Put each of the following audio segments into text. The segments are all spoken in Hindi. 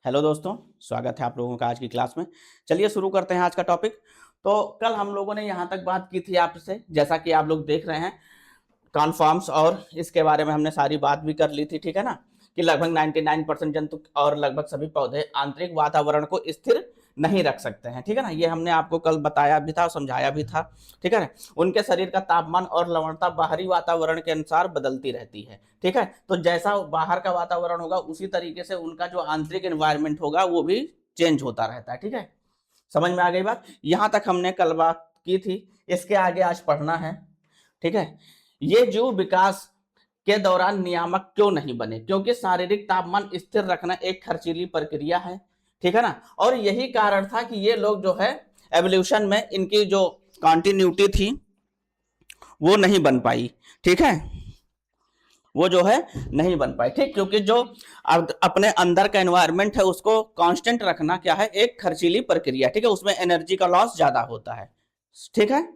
हेलो दोस्तों, स्वागत है आप लोगों का आज की क्लास में। चलिए शुरू करते हैं आज का टॉपिक। तो कल हम लोगों ने यहाँ तक बात की थी आपसे, जैसा कि आप लोग देख रहे हैं कॉन्फॉर्म्स, और इसके बारे में हमने सारी बात भी कर ली थी, ठीक है ना, कि लगभग 99% जंतु और लगभग सभी पौधे आंतरिक वातावरण को स्थिर नहीं रख सकते हैं, ठीक है ना। ये हमने आपको कल बताया भी था और समझाया भी था, ठीक है ना। उनके शरीर का तापमान और लवणता बाहरी वातावरण के अनुसार बदलती रहती है, ठीक है। तो जैसा बाहर का वातावरण होगा उसी तरीके से उनका जो आंतरिक एनवायरमेंट होगा वो भी चेंज होता रहता है, ठीक है। समझ में आ गई बात? यहां तक हमने कल बात की थी, इसके आगे आज पढ़ना है, ठीक है। ये जीव विकास के दौरान नियामक क्यों नहीं बने? क्योंकि शारीरिक तापमान स्थिर रखना एक खर्चीली प्रक्रिया है, ठीक है ना। और यही कारण था कि ये लोग जो है एवोल्यूशन में इनकी जो कॉन्टिन्यूटी थी वो नहीं बन पाई, ठीक है, वो जो है नहीं बन पाई, ठीक। क्योंकि जो अपने अंदर का एनवायरनमेंट है उसको कांस्टेंट रखना क्या है, एक खर्चीली प्रक्रिया, ठीक है। उसमें एनर्जी का लॉस ज्यादा होता है, ठीक है।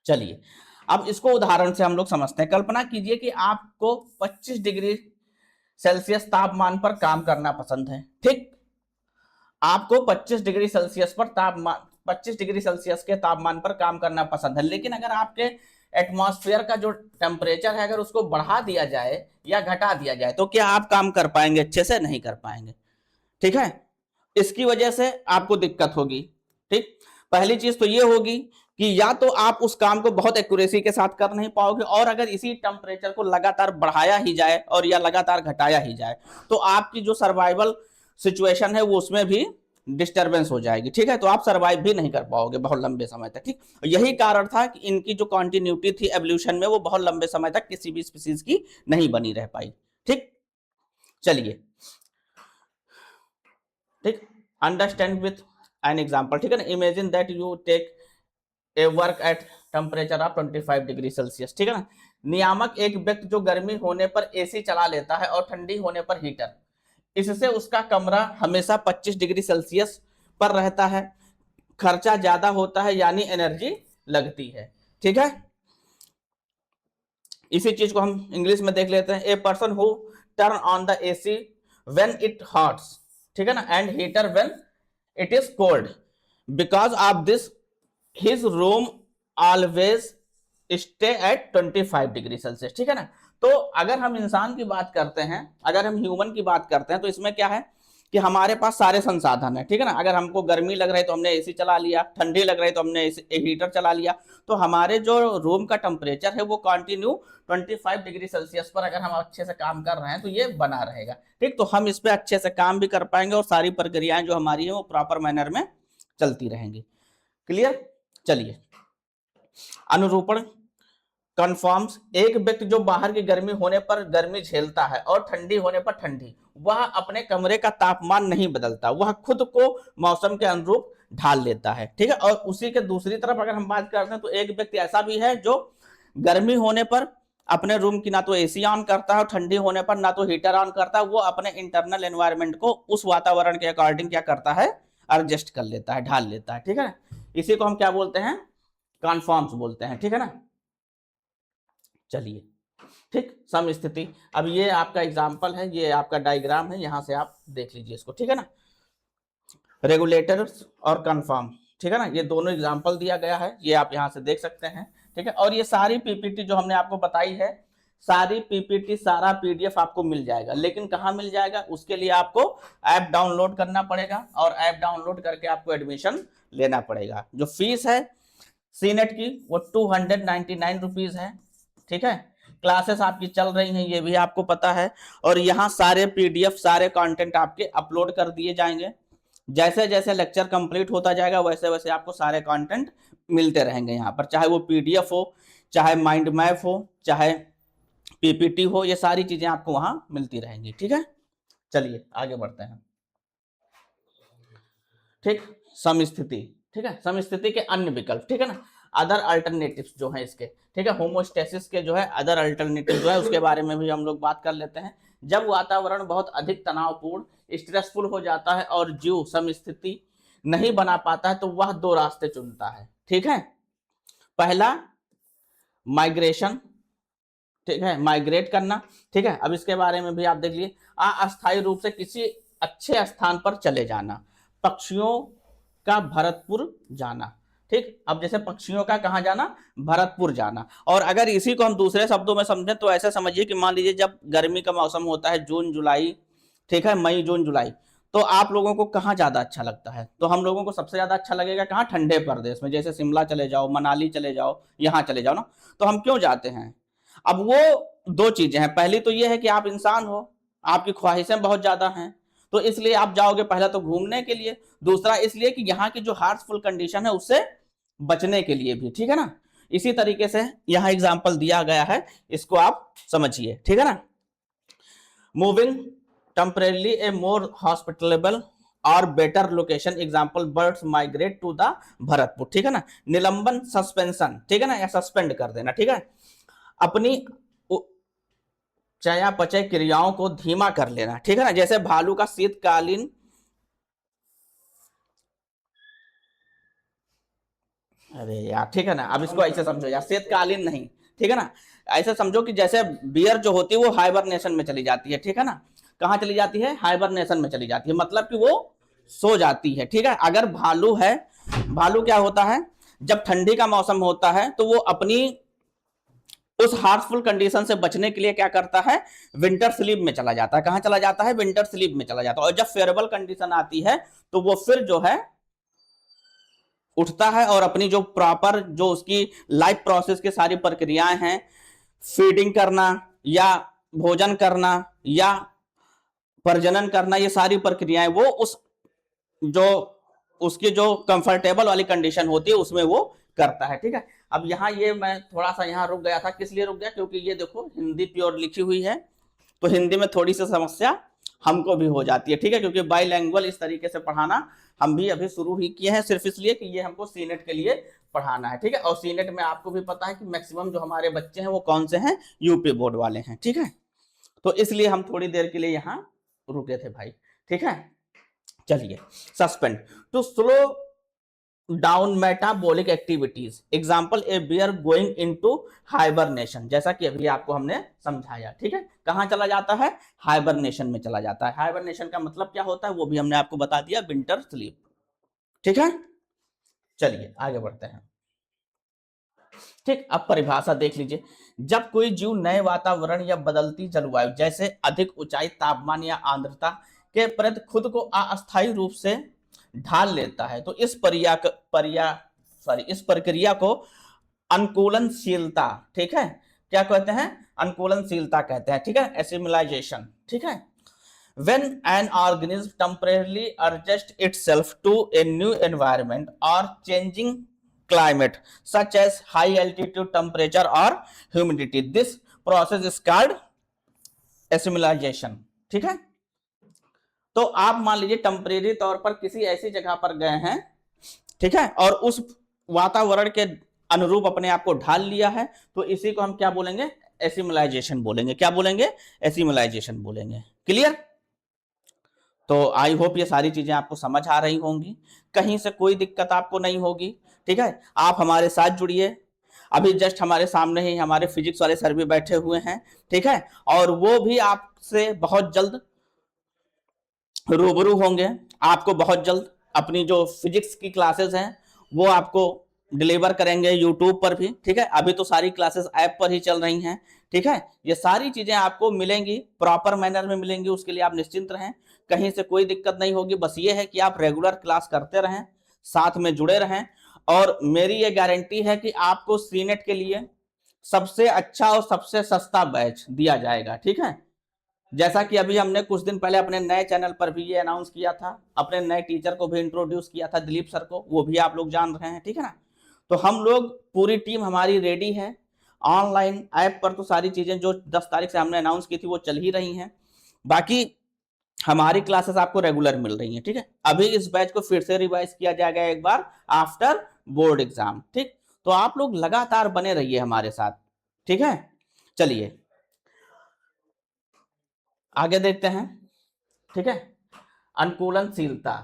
चलिए अब इसको उदाहरण से हम लोग समझते हैं। कल्पना कीजिए कि आपको 25 डिग्री सेल्सियस तापमान पर काम करना पसंद है, ठीक। आपको 25 डिग्री सेल्सियस पर तापमान 25 डिग्री सेल्सियस के तापमान पर काम करना पसंद है, लेकिन अगर आपके एटमॉस्फेयर का जो टेम्परेचर है अगर उसको बढ़ा दिया जाए या घटा दिया जाए तो क्या आप काम कर पाएंगे? अच्छे से नहीं कर पाएंगे, ठीक है। इसकी वजह से आपको दिक्कत होगी, ठीक। पहली चीज तो ये होगी कि या तो आप उस काम को बहुत एक्यूरेसी के साथ कर नहीं पाओगे, और अगर इसी टेम्परेचर को लगातार बढ़ाया ही जाए और या लगातार घटाया ही जाए तो आपकी जो सर्वाइवल सिचुएशन है वो उसमें भी डिस्टरबेंस हो जाएगी, ठीक है। तो आप सर्वाइव भी नहीं कर पाओगे बहुत लंबे समय तक, ठीक। यही कारण था कि इनकी जो कॉन्टिन्यूटी थी एवोल्यूशन में वो बहुत लंबे समय तक किसी भी स्पीसीज की नहीं बनी रह पाई, ठीक। चलिए, ठीक, अंडरस्टैंड विथ एन एग्जाम्पल, ठीक है ना। Imagine that you take a work at temperature of 25 degree celsius, ठीक है ना। नियामक एक व्यक्ति जो गर्मी होने पर एसी चला लेता है और ठंडी होने पर हीटर, इससे उसका कमरा हमेशा 25 डिग्री सेल्सियस पर रहता है। खर्चा ज्यादा होता है यानी एनर्जी लगती है, ठीक है। इसी चीज को हम इंग्लिश में देख लेते हैं। A person who turn on the AC when it hots, ठीक है ना, and heater when it is cold, because of this his room always stay at 25 degree celsius, ठीक है ना। तो अगर हम इंसान की बात करते हैं, अगर हम ह्यूमन की बात करते हैं तो इसमें क्या है कि हमारे पास सारे संसाधन है, ठीक है ना। अगर हमको गर्मी लग रही है तो हमने एसी चला लिया, ठंडी लग रही है तो हमने हीटर चला लिया, तो हमारे जो रूम का टेम्परेचर है वो कंटिन्यू 25 डिग्री सेल्सियस पर अगर हम अच्छे से काम कर रहे हैं तो ये बना रहेगा, ठीक। तो हम इस पर अच्छे से काम भी कर पाएंगे और सारी प्रक्रियाएं जो हमारी है वो प्रॉपर मैनर में चलती रहेंगी। क्लियर? चलिए, अनुरूपण कन्फर्म्स एक व्यक्ति जो बाहर की गर्मी होने पर गर्मी झेलता है और ठंडी होने पर ठंडी, वह अपने कमरे का तापमान नहीं बदलता, वह खुद को मौसम के अनुरूप ढाल लेता है, ठीक है। और उसी के दूसरी तरफ अगर हम बात करते हैं तो एक व्यक्ति ऐसा भी है जो गर्मी होने पर अपने रूम की ना तो एसी ऑन करता है और ठंडी होने पर ना तो हीटर ऑन करता है, वो अपने इंटरनल एनवायरनमेंट को उस वातावरण के अकॉर्डिंग क्या करता है, एडजस्ट कर लेता है, ढाल लेता है, ठीक है। इसी को हम क्या बोलते हैं, कॉन्फॉर्म्स बोलते हैं, ठीक है ना। चलिए, ठीक, सम स्थिति। अब ये आपका एग्जाम्पल है, ये आपका डायग्राम है, यहां से आप देख लीजिए इसको, ठीक है ना। रेगुलेटर्स और कन्फर्म, ठीक है ना, ये दोनों एग्जाम्पल दिया गया है, ये आप यहां से देख सकते हैं, ठीक है। और ये सारी पीपीटी जो हमने आपको बताई है, सारी पीपीटी सारा पीडीएफ आपको मिल जाएगा, लेकिन कहाँ मिल जाएगा, उसके लिए आपको ऐप डाउनलोड करना पड़ेगा, और ऐप डाउनलोड करके आपको एडमिशन लेना पड़ेगा। जो फीस है सीनेट की वो 299 रुपीज है, ठीक है। क्लासेस आपकी चल रही हैं ये भी आपको पता है, और यहाँ सारे पीडीएफ सारे कंटेंट आपके अपलोड कर दिए जाएंगे। जैसे जैसे लेक्चर कंप्लीट होता जाएगा वैसे वैसे आपको सारे कंटेंट मिलते रहेंगे यहाँ पर, चाहे वो पीडीएफ हो, चाहे माइंड मैप हो, चाहे पीपीटी हो, ये सारी चीजें आपको वहां मिलती रहेंगी, ठीक है। चलिए आगे बढ़ते हैं, ठीक। समस्थिति, ठीक है, समस्थिति के अन्य विकल्प, ठीक है ना, अदर अल्टरनेटिव्स जो है इसके, ठीक है। होमोस्टेसिस के जो है अदर अल्टरनेटिव जो है उसके बारे में भी हम लोग बात कर लेते हैं। जब वातावरण बहुत अधिक तनावपूर्ण स्ट्रेसफुल हो जाता है और जीव समस्थिति नहीं बना पाता है तो वह दो रास्ते चुनता है, ठीक है। पहला, माइग्रेशन, ठीक है, माइग्रेट करना। ठीक है, अब इसके बारे में भी आप देख लीजिए, अस्थायी रूप से किसी अच्छे स्थान पर चले जाना, पक्षियों का भरतपुर जाना। ठीक, अब जैसे पक्षियों का कहाँ जाना, भरतपुर जाना। और अगर इसी को हम दूसरे शब्दों में समझें तो ऐसा समझिए कि मान लीजिए जब गर्मी का मौसम होता है, जून जुलाई, ठीक है, मई जून जुलाई, तो आप लोगों को कहाँ ज्यादा अच्छा लगता है? तो हम लोगों को सबसे ज्यादा अच्छा लगेगा कहाँ, ठंडे प्रदेश में, जैसे शिमला चले जाओ, मनाली चले जाओ, यहाँ चले जाओ ना। तो हम क्यों जाते हैं? अब वो दो चीजें हैं, पहली तो ये है कि आप इंसान हो, आपकी ख्वाहिशें बहुत ज्यादा हैं, तो इसलिए आप जाओगे पहला तो घूमने के लिए, दूसरा इसलिए कि यहाँ की जो हार्शफुल कंडीशन है उससे बचने के लिए भी। ठीक है ना, इसी तरीके से यहाँ एग्जाम्पल दिया गया है, इसको आप समझिए। ठीक है ना, मूविंग टेम्परेली ए मोर हॉस्पिटलेबल और better location, example birds migrate to the Bharatpur. ठीक है ना, निलंबन सस्पेंशन, ठीक है ना, या सस्पेंड कर देना। ठीक है, अपनी चयापचय क्रियाओं को धीमा कर लेना। ठीक है ना, जैसे भालू का शीतकालीन, अरे यार, ठीक है ना, अब इसको ऐसे समझो यार, शीतकालीन नहीं, ठीक है ना, ऐसे समझो कि जैसे बियर जो होती है वो हाइबरनेशन में चली जाती है। ठीक है ना, कहाँ चली जाती है, हाइबरनेशन में चली जाती है, मतलब कि वो सो जाती है। ठीक है, अगर भालू है, भालू क्या होता है, जब ठंडी का मौसम होता है तो वो अपनी उस हार्शफुल कंडीशन से बचने के लिए क्या करता है, विंटर स्लीप में चला जाता है। कहां चला जाता है, विंटर स्लीप में चला जाता है। और जब फेवरेबल कंडीशन आती है तो वो फिर जो है उठता है और अपनी जो प्रॉपर जो उसकी लाइफ प्रोसेस की सारी प्रक्रियाएं हैं, फीडिंग करना या भोजन करना या प्रजनन करना, ये सारी प्रक्रियाएं वो उस जो उसकी जो कंफर्टेबल वाली कंडीशन होती है उसमें वो करता है। ठीक है, अब यहाँ ये मैं थोड़ा सा यहाँ रुक गया था, किस लिए रुक गया, क्योंकि ये देखो हिंदी प्योर लिखी हुई है, तो हिंदी में थोड़ी सी समस्या हमको भी हो जाती है। ठीक है, क्योंकि बाईलैंग्वेज इस तरीके से पढ़ाना हम भी अभी शुरू ही किए हैं, सिर्फ इसलिए कि ये हमको सीनेट के लिए पढ़ाना है। ठीक है, और सीनेट में आपको भी पता है कि मैक्सिमम जो हमारे बच्चे हैं वो कौन से हैं, यूपी बोर्ड वाले हैं। ठीक है, तो इसलिए हम थोड़ी देर के लिए यहाँ रुके थे भाई। ठीक है, चलिए, suspend to slow down metabolic activities, example a bear going into hibernation, जैसा कि अभी आपको हमने समझाया। ठीक है, कहां चला जाता है, हाइबरनेशन में चला जाता है। हाइबरनेशन का मतलब क्या होता है वो भी हमने आपको बता दिया, विंटर स्लीप। ठीक है, चलिए आगे बढ़ते हैं। ठीक, अब परिभाषा देख लीजिए, जब कोई जीव नए वातावरण या बदलती जलवायु जैसे अधिक ऊंचाई, तापमान या आर्द्रता के प्रति खुद को अस्थायी रूप से ढाल लेता है, तो इस प्रक्रिया को अनुकूलनशीलता, ठीक है, क्या कहते हैं, अनुकूलनशीलता कहते हैं। ठीक है, एसिमिलाइजेशन। ठीक है, when an organism temporarily adjusts itself to a new environment or changing climate such as high altitude temperature or humidity, this process is called assimilation। ठीक है, तो आप मान लीजिए टेम्परेरी तौर पर किसी ऐसी जगह पर गए हैं, ठीक है, और उस वातावरण के अनुरूप अपने आप को ढाल लिया है, तो इसी को हम क्या बोलेंगे, एसिमिलाइजेशन बोलेंगे। क्या बोलेंगे, एसिमिलाइजेशन बोलेंगे। क्लियर? तो आई होप ये सारी चीजें आपको समझ आ रही होंगी, कहीं से कोई दिक्कत आपको नहीं होगी। ठीक है, आप हमारे साथ जुड़िए, अभी जस्ट हमारे सामने ही हमारे फिजिक्स वाले सर भी बैठे हुए हैं। ठीक है, और वो भी आपसे बहुत जल्द रूबरू होंगे, आपको बहुत जल्द अपनी जो फिजिक्स की क्लासेस हैं वो आपको डिलीवर करेंगे यूट्यूब पर भी। ठीक है, अभी तो सारी क्लासेस ऐप पर ही चल रही हैं। ठीक है, ये सारी चीजें आपको मिलेंगी, प्रॉपर मैनर में मिलेंगी, उसके लिए आप निश्चिंत रहें, कहीं से कोई दिक्कत नहीं होगी। बस ये है कि आप रेगुलर क्लास करते रहें, साथ में जुड़े रहें, और मेरी ये गारंटी है कि आपको सीनेट के लिए सबसे अच्छा और सबसे सस्ता बैच दिया जाएगा। ठीक है, जैसा कि अभी हमने कुछ दिन पहले अपने नए चैनल पर भी ये अनाउंस किया था, अपने नए टीचर को भी इंट्रोड्यूस किया था, दिलीप सर को, वो भी आप लोग जान रहे हैं। ठीक है ना, तो हम लोग पूरी टीम हमारी रेडी है, ऑनलाइन ऐप पर तो सारी चीजें जो 10 तारीख से हमने अनाउंस की थी वो चल ही रही हैं, बाकी हमारी क्लासेस आपको रेगुलर मिल रही हैं। ठीक है, अभी इस बैच को फिर से रिवाइज किया जाएगा एक बार आफ्टर बोर्ड एग्जाम। ठीक, तो आप लोग लगातार बने रहिए हमारे साथ। ठीक है, चलिए आगे देखते हैं। ठीक है, अनुकूलनशीलता,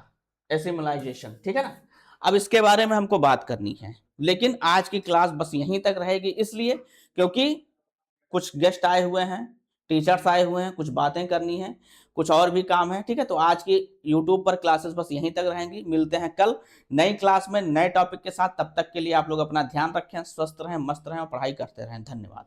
एसिमिलाइजेशन। ठीक है ना, अब इसके बारे में हमको बात करनी है, लेकिन आज की क्लास बस यहीं तक रहेगी, इसलिए क्योंकि कुछ गेस्ट आए हुए हैं, टीचर्स आए हुए हैं, कुछ बातें करनी है, कुछ और भी काम है, ठीक है। तो आज की यूट्यूब पर क्लासेस बस यहीं तक रहेंगी। मिलते हैं कल नई क्लास में नए टॉपिक के साथ। तब तक के लिए आप लोग अपना ध्यान रखें, स्वस्थ रहें, मस्त रहें और पढ़ाई करते रहें। धन्यवाद।